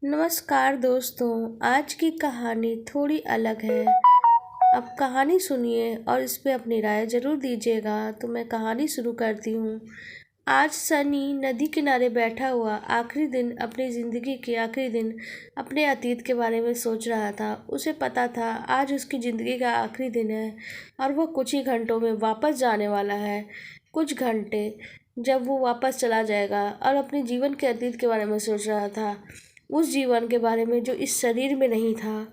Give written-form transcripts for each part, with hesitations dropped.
नमस्कार दोस्तों, आज की कहानी थोड़ी अलग है। अब कहानी सुनिए और इस पे अपनी राय ज़रूर दीजिएगा। तो मैं कहानी शुरू करती हूँ। आज सनी नदी किनारे बैठा हुआ आखिरी दिन, अपनी ज़िंदगी के आखिरी दिन, अपने अतीत के बारे में सोच रहा था। उसे पता था आज उसकी ज़िंदगी का आखिरी दिन है और वो कुछ ही घंटों में वापस जाने वाला है। कुछ घंटे जब वो वापस चला जाएगा और अपने जीवन के अतीत के बारे में सोच रहा था, उस जीवन के बारे में जो इस शरीर में नहीं था।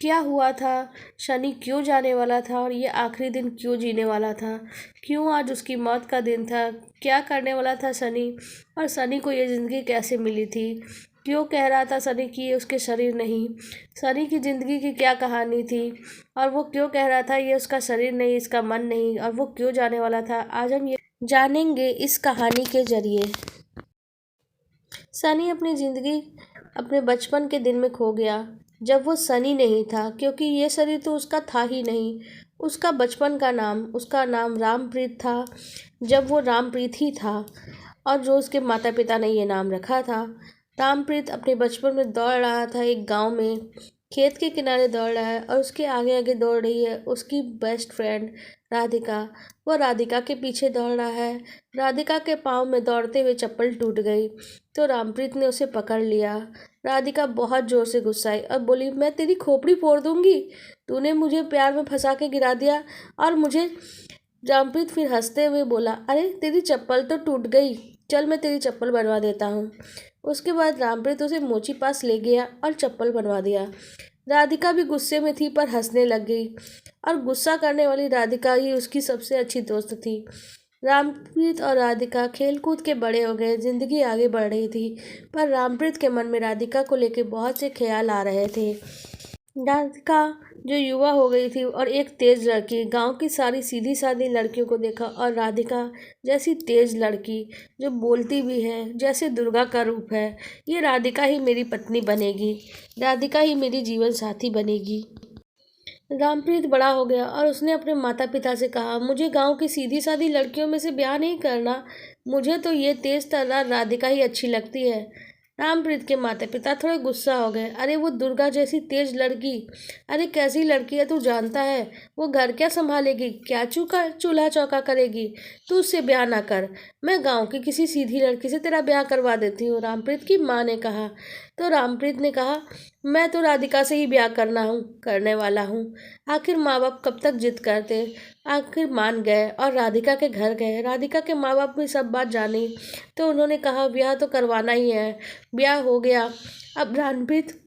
क्या हुआ था, शनि क्यों जाने वाला था और ये आखिरी दिन क्यों जीने वाला था, क्यों आज उसकी मौत का दिन था, क्या करने वाला था शनि, और शनि को ये ज़िंदगी कैसे मिली थी, क्यों कह रहा था शनि कि ये उसके शरीर नहीं, शनि की ज़िंदगी की क्या कहानी थी, और वो क्यों कह रहा था ये उसका शरीर नहीं, इसका मन नहीं, और वो क्यों जाने वाला था। आज हम ये जानेंगे इस कहानी के जरिए। सनी अपनी ज़िंदगी अपने बचपन के दिन में खो गया, जब वो सनी नहीं था, क्योंकि ये शरीर तो उसका था ही नहीं। उसका बचपन का नाम, उसका नाम रामप्रीत था, जब वो रामप्रीत ही था, और जो उसके माता पिता ने ये नाम रखा था। रामप्रीत अपने बचपन में दौड़ रहा था एक गांव में, खेत के किनारे दौड़ रहा है और उसके आगे आगे दौड़ रही है उसकी बेस्ट फ्रेंड राधिका। वो राधिका के पीछे दौड़ रहा है। राधिका के पाँव में दौड़ते हुए चप्पल टूट गई तो रामप्रीत ने उसे पकड़ लिया। राधिका बहुत जोर से गुस्साई और बोली, मैं तेरी खोपड़ी फोड़ दूंगी, तूने मुझे प्यार में फंसा के गिरा दिया और मुझे। रामप्रीत फिर हंसते हुए बोला, अरे तेरी चप्पल तो टूट गई, चल मैं तेरी चप्पल बनवा देता हूँ। उसके बाद रामप्रीत उसे मोची पास ले गया और चप्पल बनवा दिया। राधिका भी गुस्से में थी पर हंसने लग गई, और गुस्सा करने वाली राधिका ही उसकी सबसे अच्छी दोस्त थी। रामप्रीत और राधिका खेल कूद के बड़े हो गए, जिंदगी आगे बढ़ रही थी, पर रामप्रीत के मन में राधिका को लेकर बहुत से ख्याल आ रहे थे। राधिका जो युवा हो गई थी और एक तेज लड़की, गांव की सारी सीधी सादी लड़कियों को देखा और राधिका जैसी तेज लड़की जो बोलती भी है, जैसे दुर्गा का रूप है, ये राधिका ही मेरी पत्नी बनेगी, राधिका ही मेरी जीवन साथी बनेगी। रामप्रीत बड़ा हो गया और उसने अपने माता पिता से कहा, मुझे गांव की सीधी सादी लड़कियों में से ब्याह नहीं करना, मुझे तो ये तेज तर्रार राधिका ही अच्छी लगती है। रामप्रीत के माता पिता थोड़े गुस्सा हो गए, अरे वो दुर्गा जैसी तेज लड़की, अरे कैसी लड़की है तू जानता है, वो घर क्या संभालेगी, क्या चूल्हा चौका करेगी, तू उससे ब्याह ना कर, मैं गांव की किसी सीधी लड़की से तेरा ब्याह करवा देती हूँ, रामप्रीत की माँ ने कहा। तो रामप्रीत ने कहा, मैं तो राधिका से ही ब्याह करने वाला हूँ। आखिर माँ बाप कब तक जिद करते, आखिर मान गए और राधिका के घर गए। राधिका के माँ बाप भी सब बात जानी तो उन्होंने कहा, ब्याह तो करवाना ही है। ब्याह हो गया। अब रामप्रीत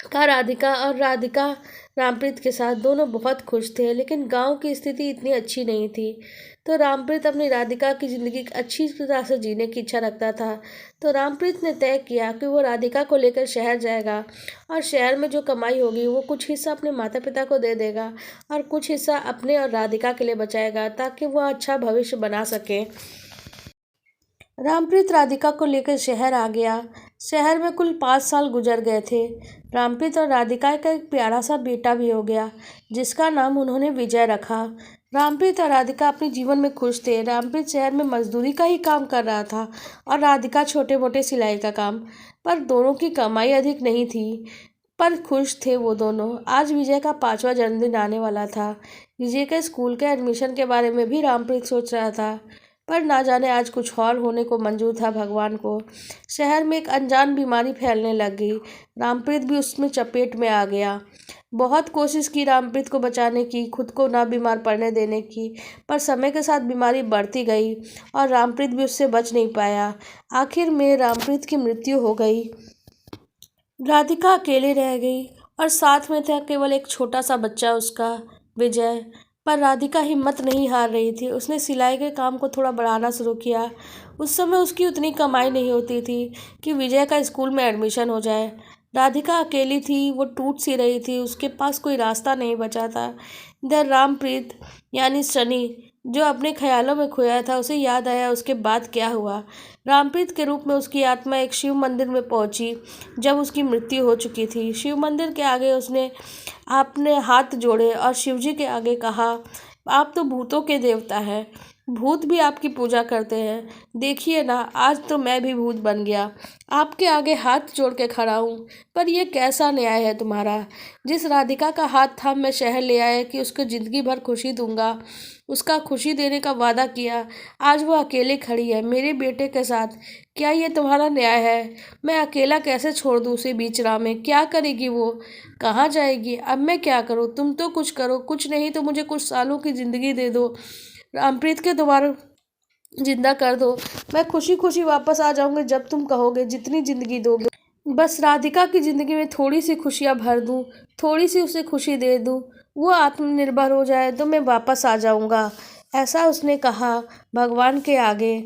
का राधिका और राधिका रामप्रीत के साथ दोनों बहुत खुश थे, लेकिन गांव की स्थिति इतनी अच्छी नहीं थी। तो रामप्रीत अपनी राधिका की ज़िंदगी अच्छी तरह से जीने की इच्छा रखता था। तो रामप्रीत ने तय किया कि वो राधिका को लेकर शहर जाएगा और शहर में जो कमाई होगी वो कुछ हिस्सा अपने माता पिता को दे देगा और कुछ हिस्सा अपने और राधिका के लिए बचाएगा, ताकि वह अच्छा भविष्य बना सके। रामप्रीत राधिका को लेकर शहर आ गया। शहर में कुल 5 साल गुजर गए थे। रामप्रीत और राधिका का एक प्यारा सा बेटा भी हो गया, जिसका नाम उन्होंने विजय रखा। रामप्रीत और राधिका अपने जीवन में खुश थे। रामप्रीत शहर में मजदूरी का ही काम कर रहा था और राधिका छोटे मोटे सिलाई का काम, पर दोनों की कमाई अधिक नहीं थी, पर खुश थे वो दोनों। आज विजय का 5वां जन्मदिन आने वाला था। विजय के स्कूल के एडमिशन के बारे में भी रामप्रीत सोच रहा था, पर ना जाने आज कुछ और होने को मंजूर था भगवान को। शहर में एक अनजान बीमारी फैलने लग गई। रामप्रीत भी उसमें चपेट में आ गया। बहुत कोशिश की रामप्रीत को बचाने की, खुद को ना बीमार पड़ने देने की, पर समय के साथ बीमारी बढ़ती गई और रामप्रीत भी उससे बच नहीं पाया। आखिर में रामप्रीत की मृत्यु हो गई। राधिका अकेले रह गई और साथ में था केवल एक छोटा सा बच्चा उसका, विजय। पर राधिका हिम्मत नहीं हार रही थी। उसने सिलाई के काम को थोड़ा बढ़ाना शुरू किया। उस समय उसकी उतनी कमाई नहीं होती थी कि विजय का स्कूल में एडमिशन हो जाए। राधिका अकेली थी, वो टूट सी रही थी, उसके पास कोई रास्ता नहीं बचा था। इधर रामप्रीत यानी शनि, जो अपने ख्यालों में खोया था, उसे याद आया उसके बाद क्या हुआ। रामप्रीत के रूप में उसकी आत्मा एक शिव मंदिर में पहुंची जब उसकी मृत्यु हो चुकी थी। शिव मंदिर के आगे उसने अपने हाथ जोड़े और शिवजी के आगे कहा, आप तो भूतों के देवता हैं, भूत भी आपकी पूजा करते हैं। देखिए ना, आज तो मैं भी भूत बन गया, आपके आगे हाथ जोड़ के खड़ा हूँ। पर यह कैसा न्याय है तुम्हारा? जिस राधिका का हाथ थाम मैं शहर ले आया कि उसको ज़िंदगी भर खुशी दूंगा, उसका खुशी देने का वादा किया, आज वो अकेले खड़ी है मेरे बेटे के साथ। क्या ये तुम्हारा न्याय है? मैं अकेला कैसे छोड़ दूँ उसे बीच राह में? क्या करेगी वो? कहाँ जाएगी? अब मैं क्या करूँ? तुम तो कुछ करो, कुछ नहीं तो मुझे कुछ सालों की ज़िंदगी दे दो, रामप्रीत के दोबारा जिंदा कर दो। मैं खुशी खुशी वापस आ जाऊंगी जब तुम कहोगे, जितनी जिंदगी दोगे। बस राधिका की जिंदगी में थोड़ी सी खुशियां भर दूं, थोड़ी सी उसे खुशी दे दूं, वो आत्मनिर्भर हो जाए तो मैं वापस आ जाऊंगा। ऐसा उसने कहा भगवान के आगे।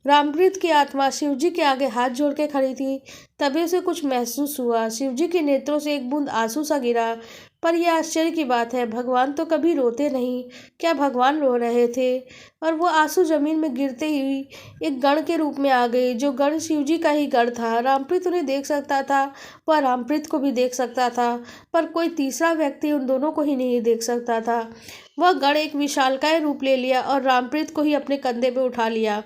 रामप्रीत की आत्मा शिवजी के आगे हाथ जोड़ के खड़ी थी। तभी उसे कुछ महसूस हुआ। शिवजी के नेत्रों से एक बूंद आंसू सा गिरा। पर यह आश्चर्य की बात है, भगवान तो कभी रोते नहीं। क्या भगवान रो रहे थे? और वो आंसू जमीन में गिरते ही एक गण के रूप में आ गई, जो गण शिवजी का ही गण था। रामप्रीत उन्हें देख सकता था, वह रामप्रीत को भी देख सकता था, पर कोई तीसरा व्यक्ति उन दोनों को ही नहीं देख सकता था। वह गण एक विशालकाय रूप ले लिया और रामप्रीत को ही अपने कंधे पे उठा लिया।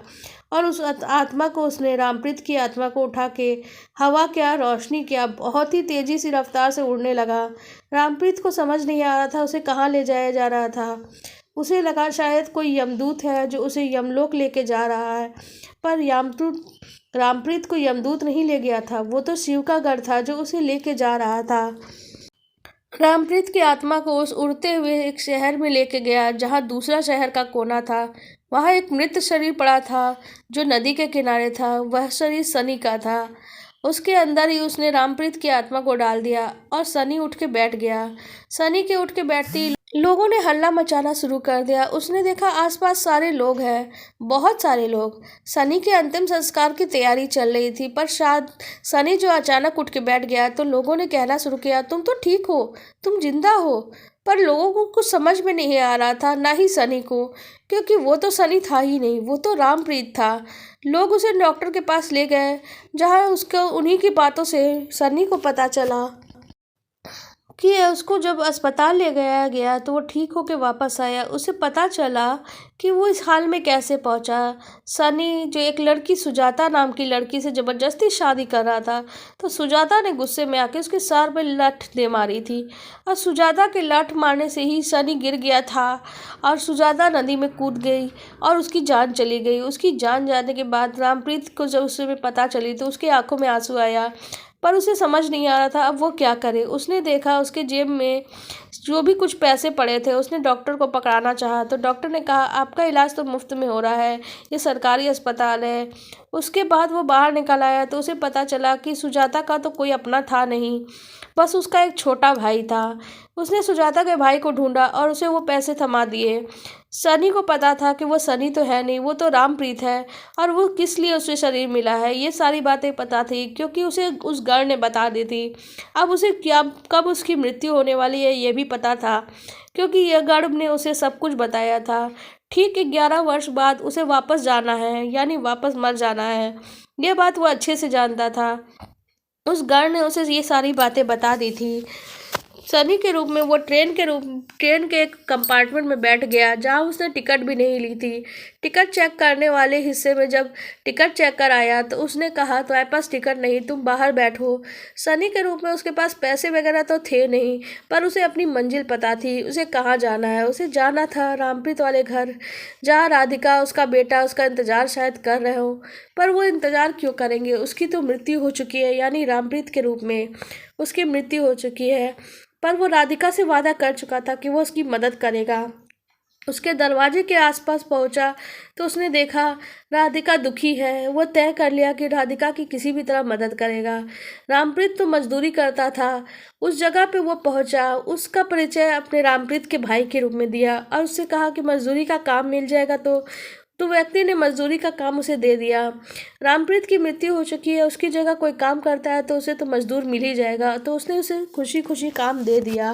और उस आत्मा को उसने, रामप्रीत की आत्मा को उठा के हवा क्या, रोशनी क्या, बहुत ही तेजी सी रफ्तार से उड़ने लगा। रामप्रीत को समझ नहीं आ रहा था उसे कहाँ ले जाया जा रहा था। उसे लगा शायद कोई यमदूत है जो उसे यमलोक लेके जा रहा है। पर यमदूत रामप्रीत को यमदूत नहीं ले गया था, वो तो शिव का गढ़ था जो उसे लेके जा रहा था। रामप्रीत की आत्मा को उस उड़ते हुए एक शहर में लेके गया, जहाँ दूसरा शहर का कोना था। वहाँ एक मृत शरीर पड़ा था जो नदी के किनारे था। वह शरीर सनी का था। उसके अंदर ही उसने रामप्रीत की आत्मा को डाल दिया और सनी उठ के बैठ गया। सनी के उठ के बैठते ही लोगों ने हल्ला मचाना शुरू कर दिया। उसने देखा आसपास सारे लोग हैं, बहुत सारे लोग। सनी के अंतिम संस्कार की तैयारी चल रही थी, पर शायद सनी जो अचानक उठ के बैठ गया तो लोगों ने कहना शुरू किया, तुम तो ठीक हो, तुम जिंदा हो। पर लोगों को कुछ समझ में नहीं आ रहा था, ना ही सनी को, क्योंकि वो तो सनी था ही नहीं, वो तो रामप्रीत था। लोग उसे डॉक्टर के पास ले गए, जहाँ उसको उन्हीं की बातों से सनी को पता चला कि उसको जब अस्पताल ले गया गया तो वो ठीक होके वापस आया। उसे पता चला कि वो इस हाल में कैसे पहुंचा। सनी जो एक लड़की सुजाता नाम की लड़की से ज़बरदस्ती शादी कर रहा था, तो सुजाता ने गुस्से में आके उसके सर पे लठ दे मारी थी। और सुजाता के लठ मारने से ही सनी गिर गया था और सुजाता नदी में कूद गई और उसकी जान चली गई। उसकी जान जाने के बाद रामप्रीत को जब उसमें पता चली तो उसकी आंखों में आंसू आया, पर उसे समझ नहीं आ रहा था अब वो क्या करे। उसने देखा उसके जेब में जो भी कुछ पैसे पड़े थे, उसने डॉक्टर को पकड़ाना चाहा तो डॉक्टर ने कहा आपका इलाज तो मुफ्त में हो रहा है, ये सरकारी अस्पताल है। उसके बाद वो बाहर निकल आया तो उसे पता चला कि सुजाता का तो कोई अपना था नहीं, बस उसका एक छोटा भाई था। उसने सुजाता के भाई को ढूंढा और उसे वो पैसे थमा दिए। सनी को पता था कि वो सनी तो है नहीं, वो तो रामप्रीत है, और वो किस लिए उसे शरीर मिला है ये सारी बातें पता थी, क्योंकि उसे उस गढ़ ने बता दी थी। अब उसे क्या, कब उसकी मृत्यु होने वाली है ये भी पता था, क्योंकि यह गढ़ ने उसे सब कुछ बताया था। ठीक 11 वर्ष बाद उसे वापस जाना है, यानी वापस मर जाना है। यह बात वो अच्छे से जानता था। उस गढ़ ने उसे ये सारी बातें बता दी थी। सनी के रूप में वो ट्रेन के एक कंपार्टमेंट में बैठ गया, जहां उसने टिकट भी नहीं ली थी। टिकट चेक करने वाले हिस्से में जब टिकट चेकर आया तो उसने कहा तुम्हारे पास टिकट नहीं, तुम बाहर बैठो। सनी के रूप में उसके पास पैसे वगैरह तो थे नहीं, पर उसे अपनी मंजिल पता थी, उसे कहाँ जाना है। उसे जाना था रामप्रीत वाले घर, जहाँ राधिका, उसका बेटा उसका इंतज़ार शायद कर रहे हो। पर वो इंतज़ार क्यों करेंगे, उसकी तो मृत्यु हो चुकी है, यानी रामप्रीत के रूप में उसकी मृत्यु हो चुकी है। पर वो राधिका से वादा कर चुका था कि वो उसकी मदद करेगा। उसके दरवाजे के आसपास पहुंचा तो उसने देखा राधिका दुखी है। वो तय कर लिया कि राधिका की किसी भी तरह मदद करेगा। रामप्रीत तो मजदूरी करता था। उस जगह पे वो पहुंचा, उसका परिचय अपने रामप्रीत के भाई के रूप में दिया और उससे कहा कि मजदूरी का काम मिल जाएगा। तो व्यक्ति ने मजदूरी का काम उसे दे दिया। रामप्रीत की मृत्यु हो चुकी है, उसकी जगह कोई काम करता है तो उसे तो मजदूर मिल ही जाएगा, तो उसने उसे खुशी खुशी काम दे दिया।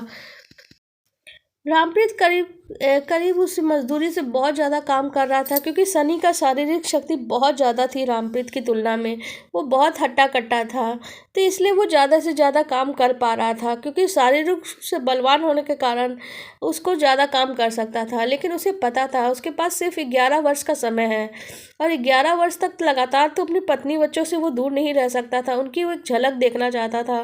रामप्रीत करीब करीब उस मजदूरी से बहुत ज़्यादा काम कर रहा था, क्योंकि सनी का शारीरिक शक्ति बहुत ज़्यादा थी रामप्रीत की तुलना में। वो बहुत हट्टा कट्टा था, तो इसलिए वो ज़्यादा से ज़्यादा काम कर पा रहा था, क्योंकि शारीरिक रूप से बलवान होने के कारण उसको ज़्यादा काम कर सकता था। लेकिन उसे पता था उसके पास सिर्फ 11 वर्ष का समय है, और 11 वर्ष तक लगातार तो अपनी पत्नी बच्चों से वो दूर नहीं रह सकता था। उनकी वो एक झलक देखना चाहता था।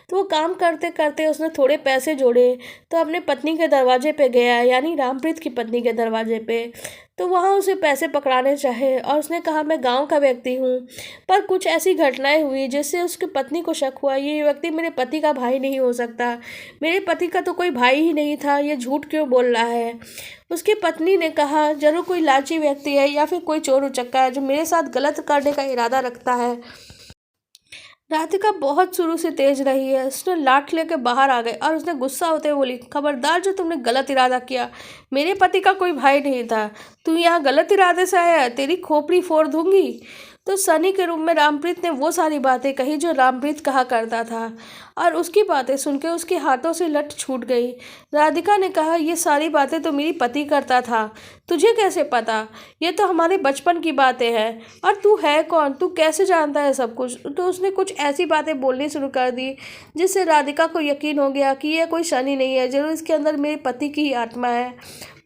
तो वो काम करते करते उसने थोड़े पैसे जोड़े, तो अपने पत्नी के दरवाजे पे गया, यानी रामप्रीत की पत्नी के दरवाजे पे। तो वहाँ उसे पैसे पकड़ाने चाहे, और उसने कहा, मैं गांव का व्यक्ति हूँ। पर कुछ ऐसी घटनाएं हुई जिससे उसकी पत्नी को शक हुआ, ये व्यक्ति मेरे पति का भाई नहीं हो सकता, मेरे पति का तो कोई भाई ही नहीं था, ये झूठ क्यों बोल रहा है। उसकी पत्नी ने कहा, जरूर कोई लालची व्यक्ति है या फिर कोई चोर उचक्का है जो मेरे साथ गलत करने का इरादा रखता है। राधिका बहुत शुरू से तेज रही है। उसने लाठ लेके बाहर आ गई और उसने गुस्सा होते हुए बोली, खबरदार जो तुमने गलत इरादा किया, मेरे पति का कोई भाई नहीं था, तू यहाँ गलत इरादे से आया है, तेरी खोपड़ी फोड़ दूंगी। तो सनी के रूम में रामप्रीत ने वो सारी बातें कही जो रामप्रीत कहा करता था, और उसकी बातें सुनकर उसके हाथों से लठ छूट गई। राधिका ने कहा, ये सारी बातें तो मेरी पति करता था, तुझे कैसे पता? ये तो हमारे बचपन की बातें हैं, और तू है कौन, तू कैसे जानता है सब कुछ? तो उसने कुछ ऐसी बातें बोलनी शुरू कर दी जिससे राधिका को यकीन हो गया कि यह कोई शनि नहीं है, जरूर इसके अंदर मेरे पति की ही आत्मा है।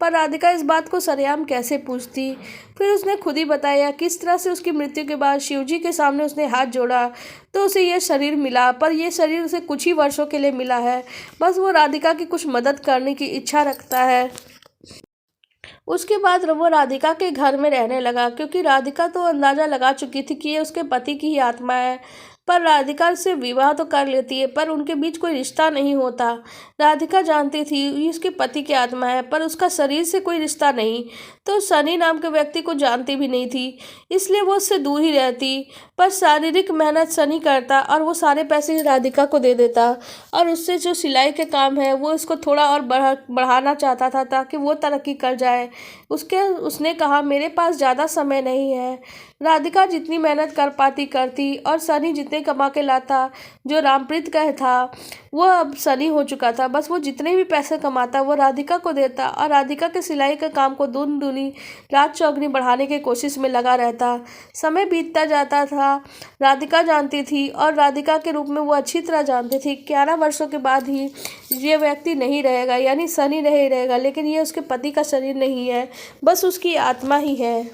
पर राधिका इस बात को सरेआम कैसे पूछती? फिर उसने खुद ही बताया किस तरह से उसकी मृत्यु के बाद शिवजी के सामने उसने हाथ जोड़ा तो उसे यह शरीर मिला, पर यह शरीर उसे कुछ ही वर्षों के लिए मिला है। बस वो राधिका की कुछ मदद करने की इच्छा रखता है। उसके बाद वो राधिका के घर में रहने लगा, क्योंकि राधिका तो अंदाज़ा लगा चुकी थी कि ये उसके पति की ही आत्मा है। पर राधिका से विवाह तो कर लेती है, पर उनके बीच कोई रिश्ता नहीं होता। राधिका जानती थी ये उसके पति की आत्मा है, पर उसका शरीर से कोई रिश्ता नहीं। तो सनी नाम के व्यक्ति को जानती भी नहीं थी, इसलिए वो उससे दूर ही रहती। पर शारीरिक मेहनत सनी करता और वो सारे पैसे राधिका को दे देता, और उससे जो सिलाई के काम है वो इसको थोड़ा और बढ़ाना चाहता था ताकि वो तरक्की कर जाए। उसने कहा, मेरे पास ज़्यादा समय नहीं है। राधिका जितनी मेहनत कर पाती करती, और सनी जितने कमा के लाता, जो रामप्रीत का था वो अब सनी हो चुका था। बस वो जितने भी पैसे कमाता वो राधिका को देता, और राधिका के सिलाई के काम को दून दूनी रात चौगनी बढ़ाने की कोशिश में लगा रहता। समय बीतता जाता था। राधिका जानती थी, और राधिका के रूप में वो अच्छी तरह जानती थी, 11 वर्षों के बाद ही ये व्यक्ति नहीं रहेगा, यानी सनी नहीं रहेगा, लेकिन ये उसके पति का शरीर नहीं है, बस उसकी आत्मा ही है।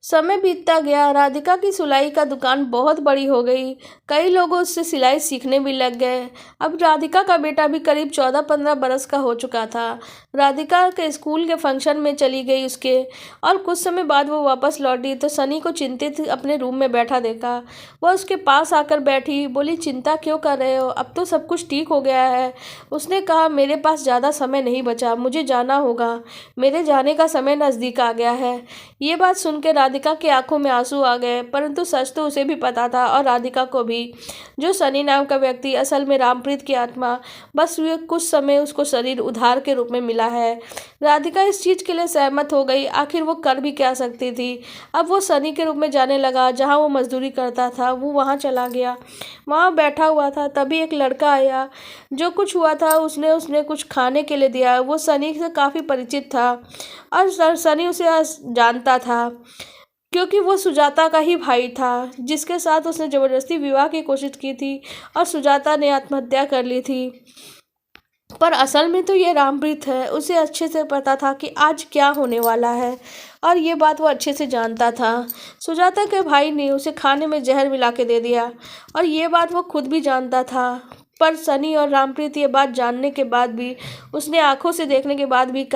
समय बीतता गया। राधिका की सिलाई का दुकान बहुत बड़ी हो गई। कई लोग उससे सिलाई सीखने भी लग गए। अब राधिका का बेटा भी करीब 14-15 बरस का हो चुका था। राधिका के स्कूल के फंक्शन में चली गई उसके, और कुछ समय बाद वो वापस लौटी तो सनी को चिंतित अपने रूम में बैठा देखा। वह उसके पास आकर बैठी, बोली, चिंता क्यों कर रहे हो, अब तो सब कुछ ठीक हो गया है। उसने कहा, मेरे पास ज़्यादा समय नहीं बचा, मुझे जाना होगा, मेरे जाने का समय नज़दीक आ गया है। ये बात सुनकर राधिका की आंखों में आंसू आ गए, परंतु सच तो उसे भी पता था और राधिका को भी, जो सनी नाम का व्यक्ति असल में रामप्रीत की आत्मा, बस वे कुछ समय उसको शरीर उधार के रूप में मिला है। राधिका इस चीज़ के लिए सहमत हो गई, आखिर वो कर भी क्या सकती थी। अब वो सनी के रूप में जाने लगा, जहाँ वो मजदूरी करता था वो वहाँ चला गया। वहाँ बैठा हुआ था, तभी एक लड़का आया। जो कुछ हुआ था उसने उसने कुछ खाने के लिए दिया। वो सनी से काफ़ी परिचित था, और सनी उसे जानता था, क्योंकि वो सुजाता का ही भाई था, जिसके साथ उसने ज़बरदस्ती विवाह की कोशिश की थी, और सुजाता ने आत्महत्या कर ली थी। पर असल में तो ये रामप्रीत है। उसे अच्छे से पता था कि आज क्या होने वाला है, और ये बात वो अच्छे से जानता था। सुजाता के भाई ने उसे खाने में जहर मिला के दे दिया, और ये बात वो खुद भी जानता था। पर सनी और रामप्रीत ये बात जानने के बाद भी, उसने आंखों से देखने के बाद भी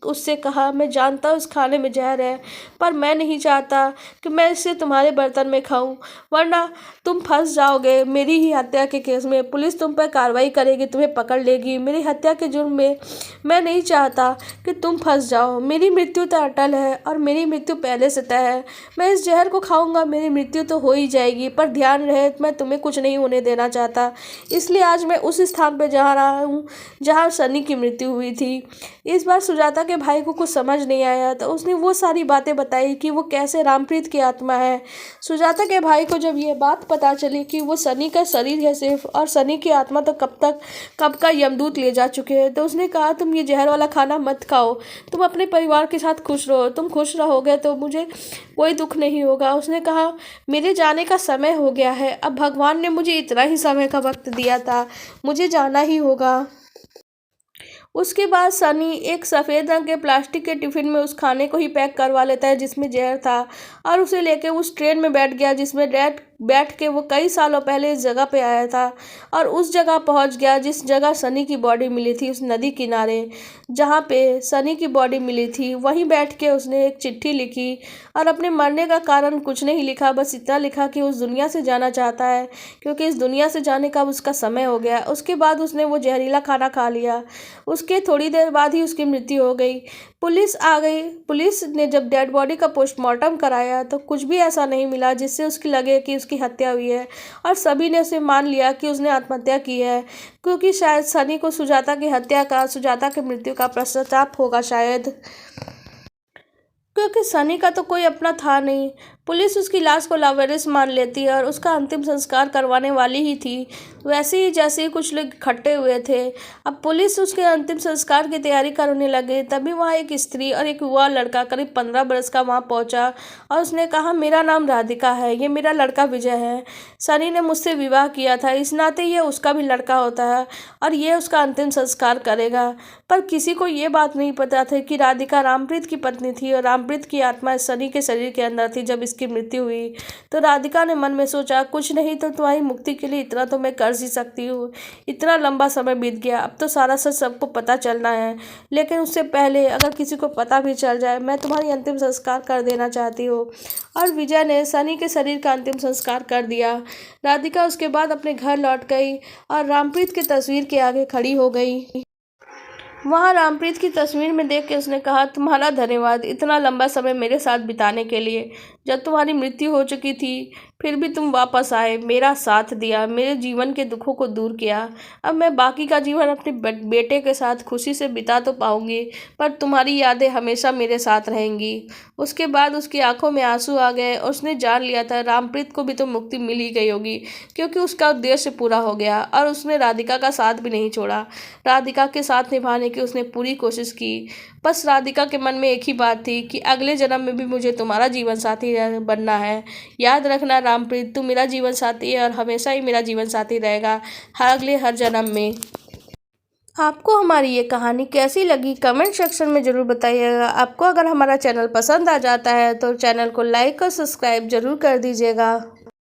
उससे कहा, मैं जानता हूँ इस खाने में जहर है, पर मैं नहीं चाहता कि मैं इसे तुम्हारे बर्तन में खाऊं, वरना तुम फंस जाओगे मेरी ही हत्या के केस में। पुलिस तुम पर कार्रवाई करेगी, तुम्हें पकड़ लेगी मेरी हत्या के जुर्म में। मैं नहीं चाहता कि तुम फंस जाओ। मेरी मृत्यु तो अटल है, और मेरी मृत्यु पहले से तय है। मैं इस जहर को खाऊंगा, मेरी मृत्यु तो हो ही जाएगी, पर ध्यान रहे मैं तुम्हें कुछ नहीं होने देना चाहता। इसलिए आज मैं उस स्थान पर जा रहा हूँ जहाँ सनी की मृत्यु हुई थी। इस बार सुजाता के भाई को कुछ समझ नहीं आया तो उसने वो सारी बातें बताई कि वो कैसे रामप्रीत की आत्मा है। सुजाता के भाई को जब ये बात पता चली कि वो सनी का शरीर है सिर्फ, और सनी की आत्मा तो कब का यमदूत ले जा चुके हैं, तो उसने कहा तुम ये जहर वाला खाना मत खाओ, तुम अपने परिवार के साथ खुश रहो, तुम खुश रहोगे तो मुझे कोई दुख नहीं होगा। उसने कहा मेरे जाने का समय हो गया है, अब भगवान ने मुझे इतना ही समय का वक्त दिया था, मुझे जाना ही होगा। उसके बाद सनी एक सफ़ेद रंग के प्लास्टिक के टिफिन में उस खाने को ही पैक करवा लेता है जिसमें जहर था, और उसे लेके उस ट्रेन में बैठ गया जिसमें बैठ के वो कई सालों पहले इस जगह पे आया था, और उस जगह पहुंच गया जिस जगह सनी की बॉडी मिली थी, उस नदी किनारे जहाँ पे सनी की बॉडी मिली थी। वहीं बैठ के उसने एक चिट्ठी लिखी और अपने मरने का कारण कुछ नहीं लिखा, बस इतना लिखा कि उस दुनिया से जाना चाहता है क्योंकि इस दुनिया से जाने का उसका समय हो गया। उसके बाद उसने वो जहरीला खाना खा लिया। उसके थोड़ी देर बाद ही उसकी मृत्यु हो गई। पुलिस आ गई। पुलिस ने जब डेड बॉडी का पोस्टमार्टम कराया तो कुछ भी ऐसा नहीं मिला जिससे उसकी लगे कि उसकी हत्या हुई है, और सभी ने उसे मान लिया कि उसने आत्महत्या की है, क्योंकि शायद सनी को सुजाता की मृत्यु का पश्चाताप होगा शायद, क्योंकि सनी का तो कोई अपना था नहीं। पुलिस उसकी लाश को लावारिस मान लेती है और उसका अंतिम संस्कार करवाने वाली ही थी, वैसे ही जैसे ही कुछ लोग इकट्ठे हुए थे। अब पुलिस उसके अंतिम संस्कार की तैयारी करने लगी, तभी वहाँ एक स्त्री और एक युवा लड़का करीब 15 बरस का वहाँ पहुँचा और उसने कहा मेरा नाम राधिका है, ये मेरा लड़का विजय है। सनी ने मुझसे विवाह किया था, इस नाते ये उसका भी लड़का होता है और ये उसका अंतिम संस्कार करेगा। पर किसी को ये बात नहीं पता था कि राधिका रामप्रीत की पत्नी थी और रामप्रीत की आत्मा सनी के शरीर के अंदर थी। जब की मृत्यु हुई तो राधिका ने मन में सोचा कुछ नहीं तो तुम्हारी मुक्ति के लिए इतना तो मैं कर ही सकती हूँ। इतना लंबा समय बीत गया, अब तो सारा सच सबको पता चलना है, लेकिन उससे पहले अगर किसी को पता भी चल जाए मैं तुम्हारी अंतिम संस्कार कर देना चाहती हूँ। और विजय ने सनी के शरीर का अंतिम संस्कार कर दिया। राधिका उसके बाद अपने घर लौट गई और रामप्रीत की तस्वीर के आगे खड़ी हो गई। वहाँ रामप्रीत की तस्वीर में देख के उसने कहा तुम्हारा धन्यवाद इतना लंबा समय मेरे साथ बिताने के लिए। जब तुम्हारी मृत्यु हो चुकी थी फिर भी तुम वापस आए, मेरा साथ दिया, मेरे जीवन के दुखों को दूर किया। अब मैं बाकी का जीवन अपने बेटे के साथ खुशी से बिता तो पाऊंगी, पर तुम्हारी यादें हमेशा मेरे साथ रहेंगी। उसके बाद उसकी आंखों में आंसू आ गए और उसने जान लिया था रामप्रीत को भी तो मुक्ति मिल ही गई होगी, क्योंकि उसका उद्देश्य पूरा हो गया। और उसने राधिका का साथ भी नहीं छोड़ा। राधिका के साथ निभाने की उसने पूरी कोशिश की। बस राधिका के मन में एक ही बात थी कि अगले जन्म में भी मुझे तुम्हारा जीवन साथी बनना है। याद रखना रामप्रीत, तू मेरा जीवन साथी है और हमेशा ही मेरा जीवन साथी रहेगा, हर जन्म में। आपको हमारी ये कहानी कैसी लगी कमेंट सेक्शन में ज़रूर बताइएगा। आपको अगर हमारा चैनल पसंद आ जाता है तो चैनल को लाइक और सब्सक्राइब ज़रूर कर दीजिएगा।